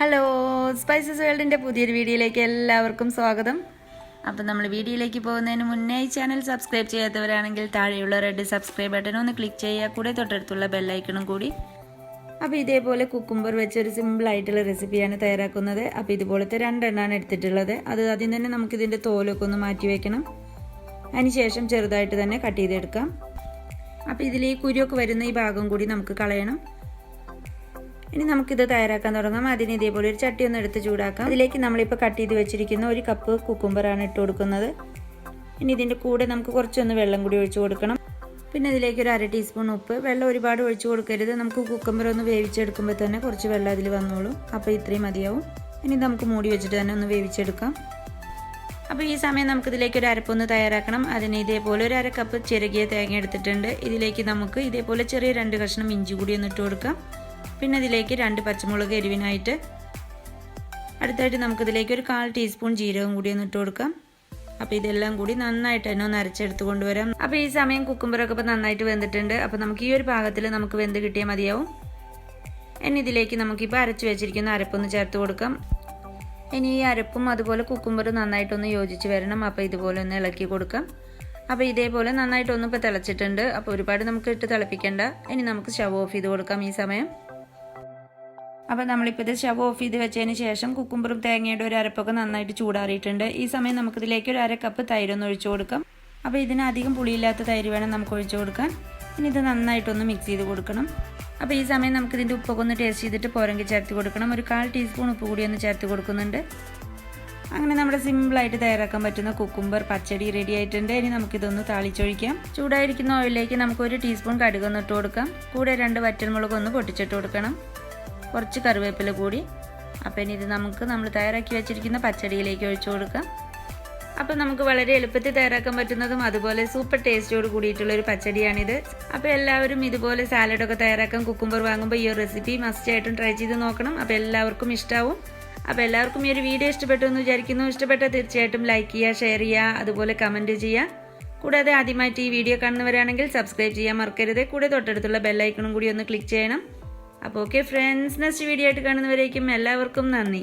Hello, spices വേൾഡിൻ്റെ പുതിയൊരു വീഡിയോയിലേക്ക് എല്ലാവർക്കും സ്വാഗതം. അപ്പോൾ നമ്മൾ വീഡിയോയിലേക്ക് പോകുന്നതിന് മുന്നേ ഈ ചാനൽ സബ്സ്ക്രൈബ് ചെയ്യാത്തവരാണെങ്കിൽ താഴെയുള്ള റെഡ് സബ്സ്ക്രൈബ് ബട്ടൺ ഒന്ന് ക്ലിക്ക് ചെയ്യുക, കൂടെ തൊട്ടടുത്തുള്ള ബെല്ലൈക്കണും കൂടി. അപ്പോൾ ഇതേപോലെ കുക്കുംബർ വെച്ചൊരു സിമ്പിളായിട്ടുള്ള റെസിപ്പിയാണ് തയ്യാറാക്കുന്നത്. അപ്പോൾ ഇതുപോലത്തെ 2 എണ്ണമാണ് എടുത്തിട്ടുള്ളത്. അത് ആദ്യം തന്നെ നമുക്കിതിൻ്റെ തോലൊക്കെ ഒന്ന് മാറ്റി വയ്ക്കണം. അതിനുശേഷം ചെറുതായിട്ട് തന്നെ കട്ട് ചെയ്തെടുക്കാം. അപ്പോൾ ഇതിൽ ഈ കുരുവൊക്കെ വരുന്ന ഈ ഭാഗം കൂടി നമുക്ക് കളയണം. ഇനി നമുക്കിത് തയ്യാറാക്കാൻ തുടങ്ങാം. അതിന് ഇതേപോലെ ഒരു ചട്ടി ഒന്ന് എടുത്ത് ചൂടാക്കാം. അതിലേക്ക് നമ്മളിപ്പോൾ കട്ട് ചെയ്ത് വെച്ചിരിക്കുന്ന 1 കപ്പ് കുക്കുംബറാണ് ഇട്ട് കൊടുക്കുന്നത്. ഇനി ഇതിൻ്റെ കൂടെ നമുക്ക് കുറച്ചൊന്ന് വെള്ളം കൂടി ഒഴിച്ചു കൊടുക്കണം. പിന്നെ ഇതിലേക്ക് ഒരു 1/2 ടീസ്പൂൺ ഉപ്പ്. വെള്ളം ഒരുപാട് ഒഴിച്ചു കൊടുക്കരുത്. നമുക്ക് കുക്കുംബർ ഒന്ന് വേവിച്ചെടുക്കുമ്പോൾ തന്നെ കുറച്ച് വെള്ളം അതിൽ വന്നോളും. അപ്പോൾ ഇത്രയും മതിയാവും. ഇനി നമുക്ക് മൂടി വെച്ചിട്ട് തന്നെ ഒന്ന് വേവിച്ചെടുക്കാം. അപ്പോൾ ഈ സമയം നമുക്കിതിലേക്ക് ഒരു അരപ്പൊന്ന് തയ്യാറാക്കണം. അതിന് ഇതേപോലെ ഒരു 1/2 കപ്പ് ചിരകിയ തേങ്ങ എടുത്തിട്ടുണ്ട്. ഇതിലേക്ക് നമുക്ക് ഇതേപോലെ ചെറിയ 2 കഷ്ണം ഇഞ്ചി കൂടി ഒന്ന് ഇട്ട് കൊടുക്കാം. പിന്നെ ഇതിലേക്ക് 2 പച്ചമുളക് എരിവിനായിട്ട്. അടുത്തായിട്ട് നമുക്കിതിലേക്ക് ഒരു 1/4 ടീസ്പൂൺ ജീരകം കൂടി ഒന്ന് ഇട്ട് കൊടുക്കാം. അപ്പോൾ ഇതെല്ലാം കൂടി നന്നായിട്ട് തന്നെ ഒന്ന് അരച്ചെടുത്ത് കൊണ്ടുവരാം. അപ്പോൾ ഈ സമയം കുക്കുംബറൊക്കെ ഇപ്പോൾ നന്നായിട്ട് വെന്തിട്ടുണ്ട്. അപ്പോൾ നമുക്ക് ഈ ഒരു പാകത്തിൽ നമുക്ക് വെന്ത് കിട്ടിയാൽ മതിയാവും. ഇനി ഇതിലേക്ക് നമുക്കിപ്പോൾ അരച്ച് വെച്ചിരിക്കുന്ന അരപ്പൊന്ന് ചേർത്ത് കൊടുക്കാം. ഇനി ഈ അരപ്പും അതുപോലെ കുക്കുംബറും നന്നായിട്ടൊന്ന് യോജിച്ച് വരണം. അപ്പോൾ ഇതുപോലെ ഒന്ന് ഇളക്കി കൊടുക്കാം. അപ്പോൾ ഇതേപോലെ നന്നായിട്ടൊന്നും ഇപ്പോൾ തിളച്ചിട്ടുണ്ട്. അപ്പോൾ ഒരുപാട് നമുക്ക് ഇട്ട് തിളപ്പിക്കേണ്ട. ഇനി നമുക്ക് സ്റ്റവ് ഓഫ് ചെയ്ത് കൊടുക്കാം ഈ സമയം. അപ്പോൾ നമ്മളിപ്പോൾ ഇത് സ്റ്റവ് ഓഫ് ചെയ്ത് വെച്ചതിന് ശേഷം കുക്കുംബറും തേങ്ങയുടെ ഒരു അരപ്പൊക്കെ നന്നായിട്ട് ചൂടാറിയിട്ടുണ്ട്. ഈ സമയം നമുക്കിതിലേക്ക് ഒരു 1/2 കപ്പ് തൈരൊന്ന് ഒഴിച്ചു കൊടുക്കാം. അപ്പോൾ ഇതിന് അധികം പുളിയില്ലാത്ത തൈര് വേണം നമുക്ക് ഒഴിച്ചു കൊടുക്കാൻ. ഇനി ഇത് നന്നായിട്ടൊന്ന് മിക്സ് ചെയ്ത് കൊടുക്കണം. അപ്പോൾ ഈ സമയം നമുക്കിതിൻ്റെ ഉപ്പൊക്കെ ഒന്ന് ടേസ്റ്റ് ചെയ്തിട്ട് പോരെങ്കിൽ ചേർത്ത് കൊടുക്കണം. ഒരു 1/4 ടീസ്പൂൺ ഉപ്പ് കൂടി ഒന്ന് ചേർത്ത് കൊടുക്കുന്നുണ്ട്. അങ്ങനെ നമ്മുടെ സിമ്പിളായിട്ട് തയ്യാറാക്കാൻ പറ്റുന്ന കുക്കുംബർ പച്ചടി റെഡി ആയിട്ടുണ്ട്. ഇനി നമുക്കിതൊന്ന് താളിച്ചൊഴിക്കാം. ചൂടായിരിക്കുന്ന ഓയിലിലേക്ക് നമുക്ക് 1 ടീസ്പൂൺ കടുകൊന്ന് ഇട്ട് കൊടുക്കാം. കൂടെ 2 വറ്റൽമുളക് ഒന്ന് പൊട്ടിച്ചിട്ട് കൊടുക്കണം. കുറച്ച് കറിവേപ്പില കൂടി. അപ്പോൾ ഇനി ഇത് നമ്മൾ തയ്യാറാക്കി വെച്ചിരിക്കുന്ന പച്ചടിയിലേക്ക് ഒഴിച്ചു കൊടുക്കാം. അപ്പോൾ നമുക്ക് വളരെ എളുപ്പത്തിൽ തയ്യാറാക്കാൻ പറ്റുന്നതും അതുപോലെ സൂപ്പർ ടേസ്റ്റോട് കൂടിയിട്ടുള്ളൊരു പച്ചടിയാണിത്. അപ്പോൾ എല്ലാവരും ഇതുപോലെ സാലഡൊക്കെ തയ്യാറാക്കാൻ കുക്കുംബർ വാങ്ങുമ്പോൾ ഈ ഒരു റെസിപ്പി മസ്റ്റായിട്ടും ട്രൈ ചെയ്ത് നോക്കണം. അപ്പോൾ എല്ലാവർക്കും ഇഷ്ടമാവും. അപ്പോൾ എല്ലാവർക്കും ഈ ഒരു വീഡിയോ ഇഷ്ടപ്പെട്ടു എന്ന് വിചാരിക്കുന്നു. ഇഷ്ടപ്പെട്ടാൽ തീർച്ചയായിട്ടും ലൈക്ക് ചെയ്യുക, ഷെയർ ചെയ്യുക, അതുപോലെ കമൻറ്റ് ചെയ്യുക. കൂടാതെ ആദ്യമായിട്ട് ഈ വീഡിയോ കാണുന്നവരാണെങ്കിൽ സബ്സ്ക്രൈബ് ചെയ്യാൻ മറക്കരുത്. കൂടെ തൊട്ടടുത്തുള്ള ബെല്ലൈക്കണും കൂടി ഒന്ന് ക്ലിക്ക് ചെയ്യണം. അപ്പോൾ ഓക്കെ ഫ്രണ്ട്സ്, നെക്സ്റ്റ് വീഡിയോ ആയിട്ട് കാണുന്നവരേക്കും എല്ലാവർക്കും നന്ദി.